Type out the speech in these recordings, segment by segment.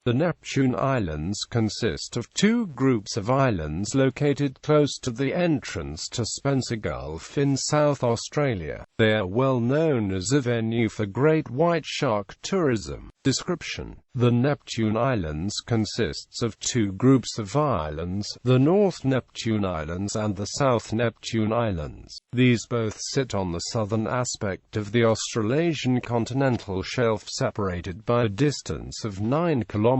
The Neptune Islands consist of two groups of islands located close to the entrance to Spencer Gulf in South Australia. They are well known as a venue for great white shark tourism. Description: the Neptune Islands consists of two groups of islands, the North Neptune Islands and the South Neptune Islands. These both sit on the southern aspect of the Australasian continental shelf, separated by a distance of 9 kilometers.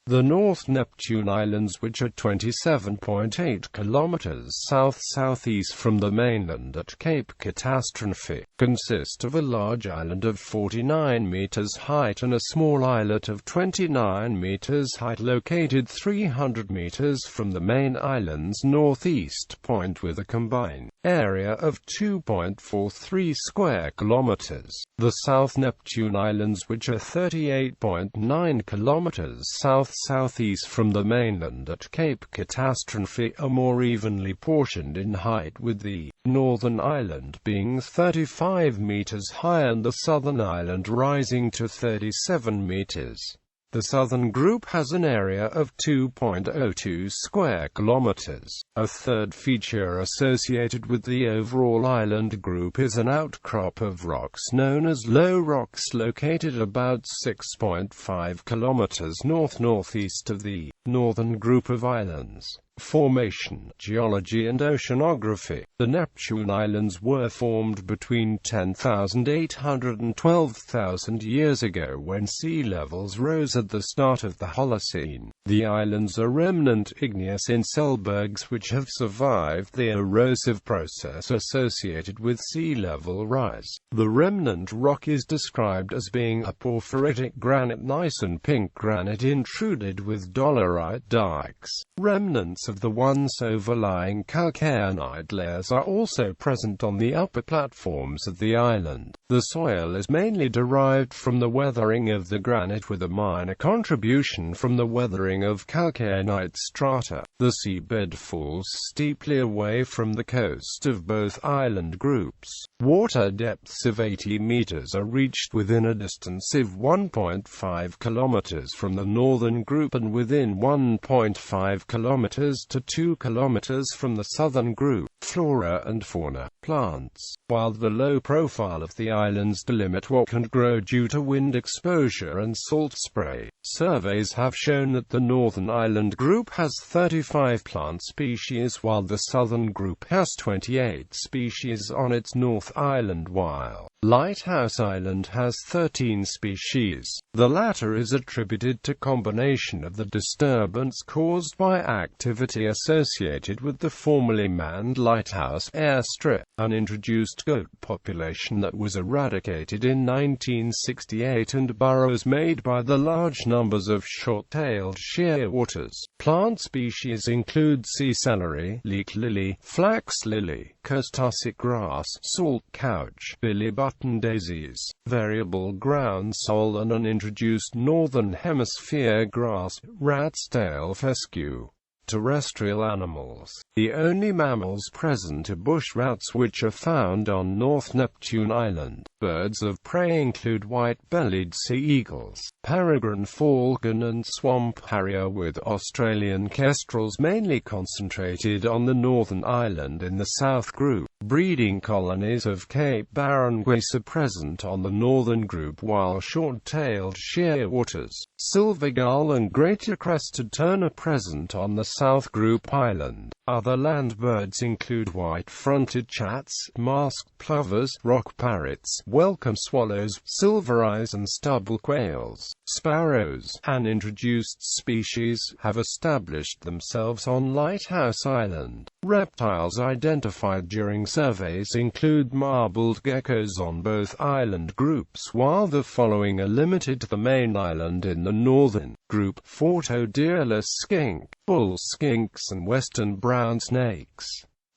The North Neptune Islands, which are 27.8 kilometers south-southeast from the mainland at Cape Catastrophe, consist of a large island of 49 meters height and a small islet of 29 meters height located 300 meters from the main island's northeast point, with a combined area of 2.43 square kilometers. The South Neptune Islands, which are 38.9 kilometers south-southeast from the mainland at Cape Catastrophe, are more evenly portioned in height, with the northern island being 35 meters high and the southern island rising to 37 meters. The southern group has an area of 2.02 square kilometers. A third feature associated with the overall island group is an outcrop of rocks known as low rocks, located about 6.5 kilometers north-northeast of the northern group of islands. Formation, geology and oceanography. The Neptune Islands were formed between 10,800 and 12,000 years ago, when sea levels rose at the start of the Holocene. The islands are remnant igneous inselbergs which have survived the erosive process associated with sea level rise. The remnant rock is described as being a porphyritic granite, gneiss and pink granite intruded with dolerite dikes. Remnants of the once overlying calcarenite layers are also present on the upper platforms of the island. The soil is mainly derived from the weathering of the granite, with a minor contribution from the weathering of calcarenite strata. The seabed falls steeply away from the coast of both island groups. Water depths of 80 meters are reached within a distance of 1.5 kilometers from the northern group and within 1.5 kilometers to 2 kilometers from the southern group. Flora and fauna. Plants. While the low profile of the islands delimit what can grow due to wind exposure and salt spray, surveys have shown that the northern island group has 35 plant species, while the southern group has 28 species on its north island, while Lighthouse Island has 13 species. The latter is attributed to combination of the disturbance caused by activity associated with the formerly manned Lighthouse airstrip, an introduced goat population that was eradicated in 1968, and burrows made by the large numbers of short-tailed shearwaters. Plant species include sea celery, leek lily, flax lily, costusset grass, salt couch, billy button daisies, variable ground sorrel and an introduced northern hemisphere grass, rat's tail fescue. Terrestrial animals. The only mammals present are bush rats, which are found on North Neptune Island. Birds of prey include white-bellied sea eagles, peregrine falcon and swamp harrier, with Australian kestrels mainly concentrated on the northern island in the south group. Breeding colonies of Cape Barren geese are present on the northern group, while short-tailed shearwaters, silver gull and greater crested tern are present on the south group island. Other land birds include white-fronted chats, masked plovers, rock parrots, welcome swallows, silver eyes and stubble quails. Sparrows, an introduced species, have established themselves on Lighthouse Island. Reptiles identified during surveys include marbled geckos on both island groups, while the following are limited to the main island in the northern group: photodeerless skink, bull skinks and western brown snakes.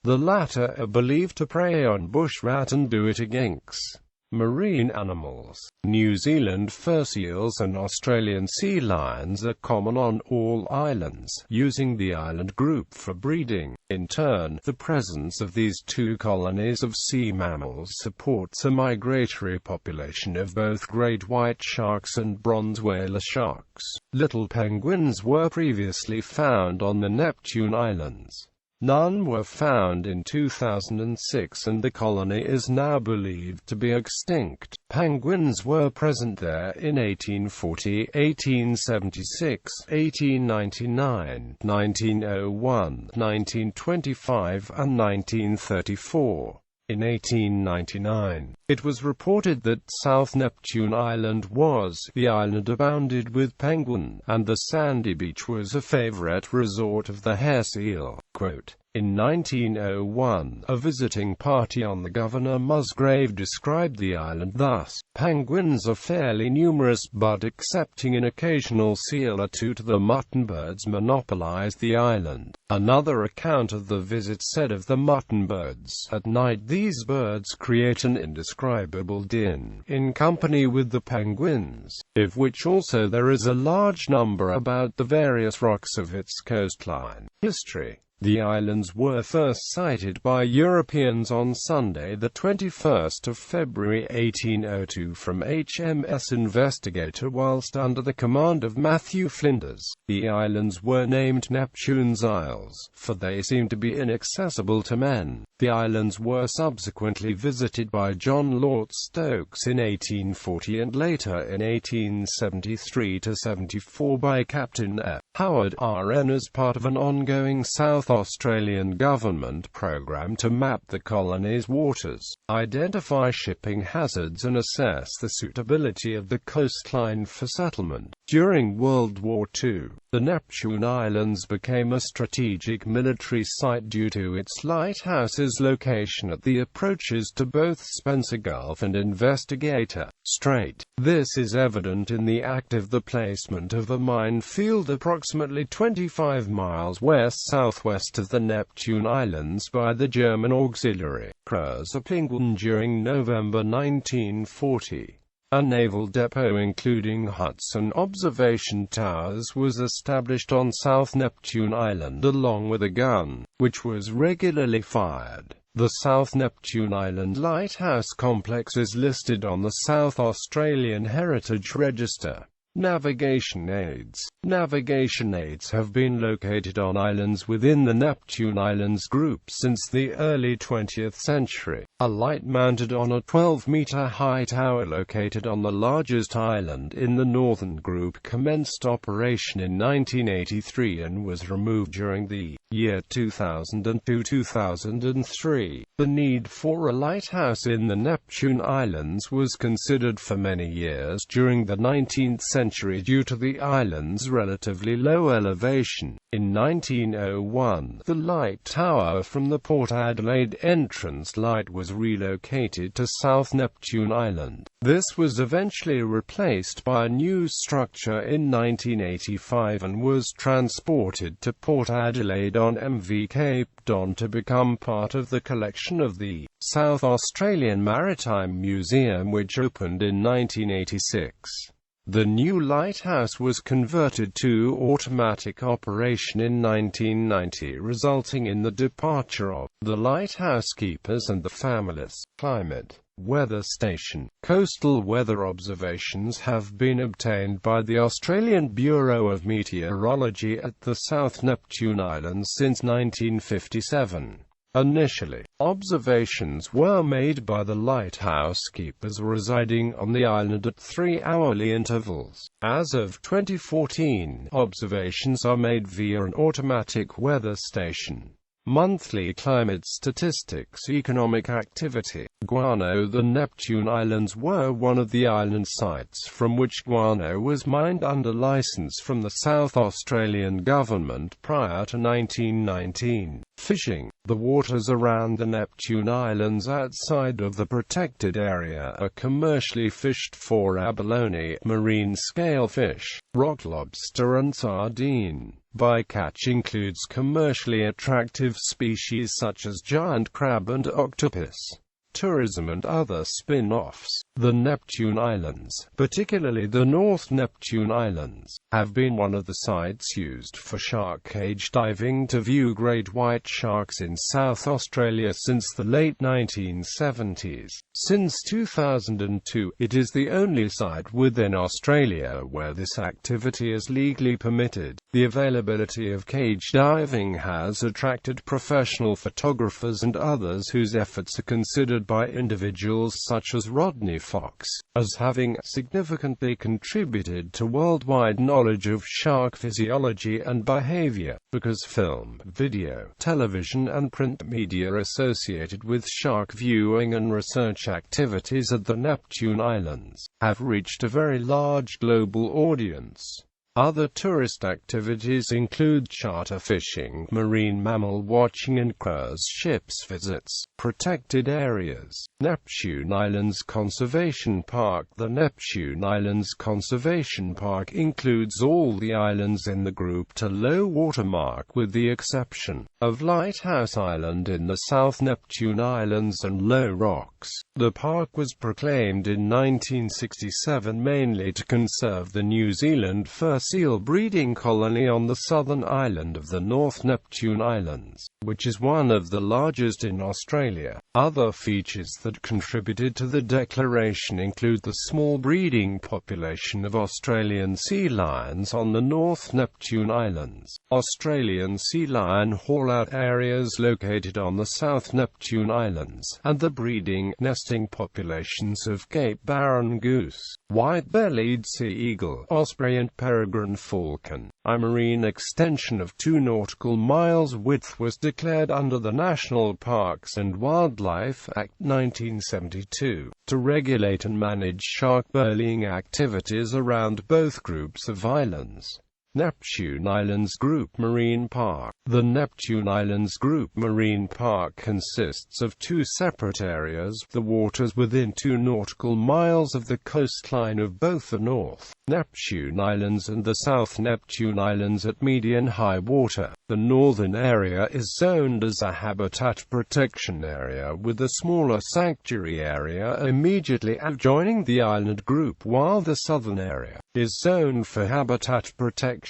The latter are believed to prey on bush rat and do-it-aginks. Marine animals. New Zealand fur seals and Australian sea lions are common on all islands, using the island group for breeding. In turn, the presence of these two colonies of sea mammals supports a migratory population of both great white sharks and bronze whaler sharks. Little penguins were previously found on the Neptune Islands. None were found in 2006 and the colony is now believed to be extinct. Penguins were present there in 1840, 1876, 1899, 1901, 1925 and 1934. In 1899, it was reported that South Neptune Island the island abounded with penguin, and the sandy beach was a favorite resort of the hair seal. Quote, in 1901, a visiting party on the Governor Musgrave described the island thus: penguins are fairly numerous, but excepting an occasional seal or two, the muttonbirds monopolize the island. Another account of the visit said of the muttonbirds, at night these birds create an indescribable din, in company with the penguins, of which also there is a large number about the various rocks of its coastline. History. The islands were first sighted by Europeans on Sunday, the 21st of February 1802 from HMS Investigator whilst under the command of Matthew Flinders. The islands were named Neptune's Isles, for they seemed to be inaccessible to men. The islands were subsequently visited by John Lort Stokes in 1840 and later in 1873–74 by Captain F. Howard R.N. as part of an ongoing South Australian government program to map the colony's waters, identify shipping hazards and assess the suitability of the coastline for settlement. During World War II, the Neptune Islands became a strategic military site due to its lighthouse's location at the approaches to both Spencer Gulf and Investigator Strait. This is evident in the act of the placement of a minefield approximately 25 miles west-southwest of the Neptune Islands by the German auxiliary Kruiser during November 1940. A naval depot including huts and observation towers was established on South Neptune Island along with a gun, which was regularly fired. The South Neptune Island Lighthouse Complex is listed on the South Australian Heritage Register. Navigation aids. Navigation aids have been located on islands within the Neptune Islands group since the early 20th century. A light mounted on a 12-meter high tower located on the largest island in the northern group commenced operation in 1983 and was removed during the year 2002–2003. The need for a lighthouse in the Neptune Islands was considered for many years during the 19th century due to the island's relatively low elevation. In 1901, the light tower from the Port Adelaide entrance light was relocated to South Neptune Island. This was eventually replaced by a new structure in 1985 and was transported to Port Adelaide on MV Cape Don to become part of the collection of the South Australian Maritime Museum, which opened in 1986. The new lighthouse was converted to automatic operation in 1990, resulting in the departure of the lighthouse keepers and the families. Climate. Weather station. Coastal weather observations have been obtained by the Australian Bureau of Meteorology at the South Neptune Islands since 1957. Initially, observations were made by the lighthouse keepers residing on the island at 3-hourly intervals. As of 2014, observations are made via an automatic weather station. Monthly climate statistics. Economic activity. Guano. The Neptune Islands were one of the island sites from which guano was mined under license from the South Australian government prior to 1919. Fishing. The waters around the Neptune Islands outside of the protected area are commercially fished for abalone, marine scalefish, rock lobster and sardine. Bycatch includes commercially attractive species such as giant crab and octopus. tourism and other spin-offs. The Neptune Islands, particularly the North Neptune Islands, have been one of the sites used for shark cage diving to view great white sharks in South Australia since the late 1970s. Since 2002, it is the only site within Australia where this activity is legally permitted. The availability of cage diving has attracted professional photographers and others whose efforts are considered by individuals such as Rodney Fox as having significantly contributed to worldwide knowledge of shark physiology and behavior, because film, video, television and print media associated with shark viewing and research activities at the Neptune Islands have reached a very large global audience. Other tourist activities include charter fishing, marine mammal watching and cruise ships visits. Protected areas. Neptune Islands Conservation Park. The Neptune Islands Conservation Park includes all the islands in the group to low water mark with the exception of Lighthouse Island in the South Neptune Islands and Low Rocks. The park was proclaimed in 1967 mainly to conserve the New Zealand fur seal breeding colony on the southern island of the North Neptune Islands, which is one of the largest in Australia. Other features that contributed to the declaration include the small breeding population of Australian sea lions on the North Neptune Islands, Australian sea lion haul-out areas located on the South Neptune Islands, and the breeding, nesting populations of Cape Barren goose, white-bellied sea eagle, osprey and peregrine falcon. A marine extension of 2 nautical miles width was declared under the National Parks and Wildlife Act 1972 to regulate and manage shark bullying activities around both groups of islands. Neptune Islands Group Marine Park. The Neptune Islands Group Marine Park consists of 2 separate areas, the waters within 2 nautical miles of the coastline of both the North Neptune Islands and the South Neptune Islands at median high water. The northern area is zoned as a habitat protection area with a smaller sanctuary area immediately adjoining the island group, while the southern area is zoned for habitat protection.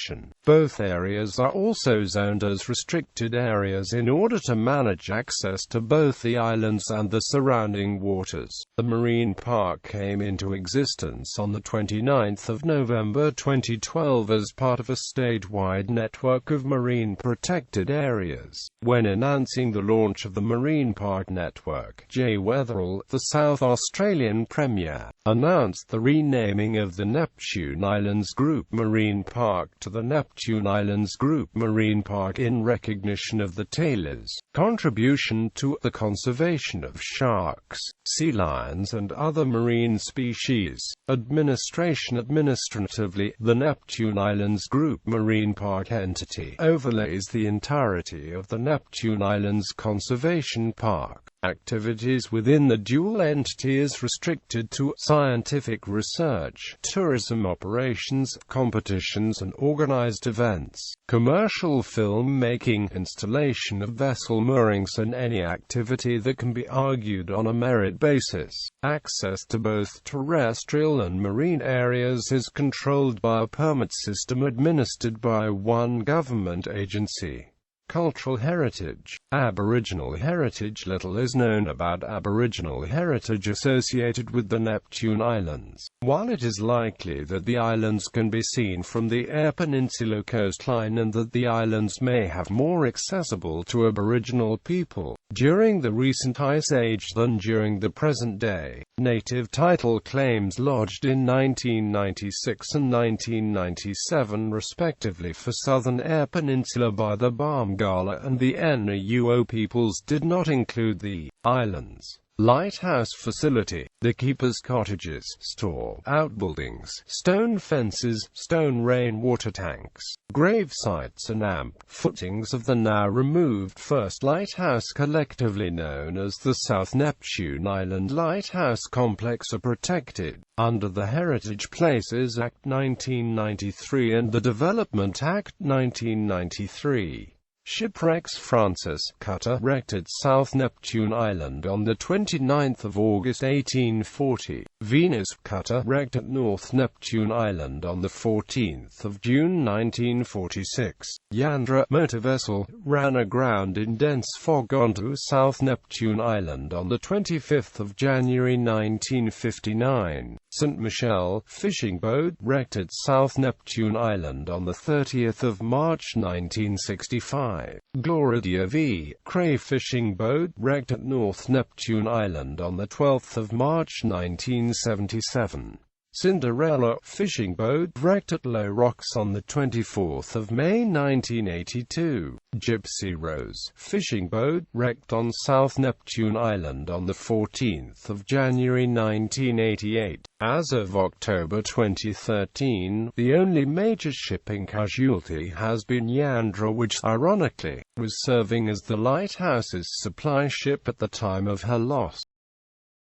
Both areas are also zoned as restricted areas in order to manage access to both the islands and the surrounding waters. The marine park came into existence on the 29th of November 2012 as part of a statewide network of marine protected areas. When announcing the launch of the Marine Park Network, Jay Weatherill, the South Australian Premier, announced the renaming of the Neptune Islands Group Marine Park to the Neptune Islands Group Marine Park in recognition of the Taylor's contribution to the conservation of sharks, sea lions and other marine species. Administratively, the Neptune Islands Group Marine Park entity overlays the entirety of the Neptune Islands Conservation Park. Activities within the dual entity is restricted to scientific research, tourism operations, competitions and organized events, commercial film making, installation of vessel moorings and any activity that can be argued on a merit basis. Access to both terrestrial and marine areas is controlled by a permit system administered by one government agency. Cultural heritage. Aboriginal heritage. Little is known about Aboriginal heritage associated with the Neptune Islands. While it is likely that the islands can be seen from the Eyre Peninsula coastline and that the islands may have more accessible to Aboriginal people during the recent Ice Age than during the present day, native title claims lodged in 1996 and 1997 respectively for Southern Eyre Peninsula by the Barmgala and the Nuo peoples did not include the islands. Lighthouse facility. The keepers' cottages, store, outbuildings, stone fences, stone rainwater tanks, grave sites and footings of the now removed first lighthouse, collectively known as the South Neptune Island Lighthouse Complex, are protected under the Heritage Places Act 1993 and the Development Act 1993. Shipwrecks: Francis, cutter, wrecked at South Neptune Island on 29 August 1840. Venus, cutter, wrecked at North Neptune Island on 14 June 1946. Yandra, motor vessel, ran aground in dense fog onto South Neptune Island on 25 January 1959. St. Michel, fishing boat, wrecked at South Neptune Island on 30 March 1965. Gloria V, Cray fishing boat, wrecked at North Neptune Island on 12 March 1977. Cinderella, fishing boat, wrecked at Low Rocks on 24 May 1982. Gypsy Rose, fishing boat, wrecked on South Neptune Island on 14 January 1988. As of October 2013, the only major shipping casualty has been Yandra, which, ironically, was serving as the lighthouse's supply ship at the time of her loss.